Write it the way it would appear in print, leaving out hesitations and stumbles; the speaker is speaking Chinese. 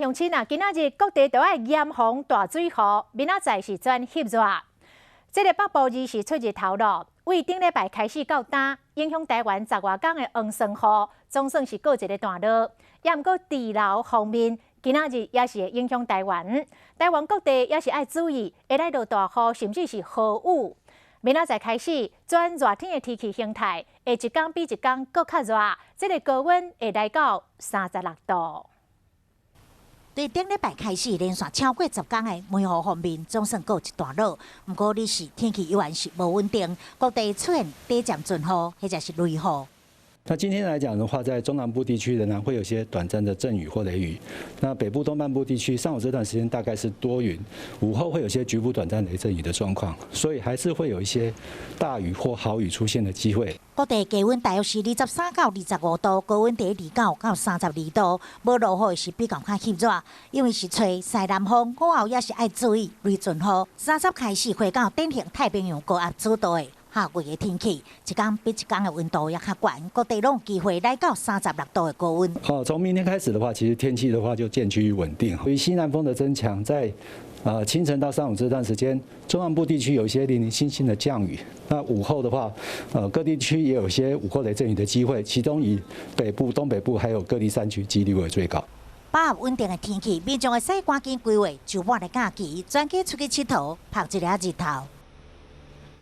乡亲啊，今仔日各地都爱严防大水河，明仔载是转翕热。这个北部日是出日头咯，为顶礼拜开始到今，影响台湾10外天的黄霜雨，总算是告一个段落。也毋过地楼方面，今仔日也是会影响台湾。台湾各地也是爱注意，会来到大雨，甚至是豪雨。明仔载开始，转热天的天气形态，会一天比一天搁较热，这个高温会来到36度。对顶礼拜开始连续超过10天的梅雨方面，总算告一段落。不过，你是天气依然是无稳定，各地出现短暂阵雨或者是雷雨。那今天来讲的话，在中南部地区仍然会有些短暂的阵雨或雷雨。那北部东半部地区上午这段时间大概是多云，午后会有些局部短暂雷阵雨的状况，所以还是会有一些大雨或豪雨出现的机会。各地低温大约是23到25度，高温在29到32度。无落雨是比较较翕热，因为是吹西南风，午后也是爱注意雷阵雨。30开始回到典型太平洋高压主导的夏季的天气，一天比一天的温度也较高，各地拢有机会来到36度的高温。从明天开始的话，其实天气的话就渐趋于稳定。由于西南风的增强，在清晨到上午这段时间，中南部地区有一些零零星星的降雨。那午后的话，各地区也有一些午后雷阵雨的机会，其中以北部、东北部还有各地山区几率为最高。把握稳定的天气，民众会使赶紧规划周末的假期，专机出去佚佗，晒一个日头。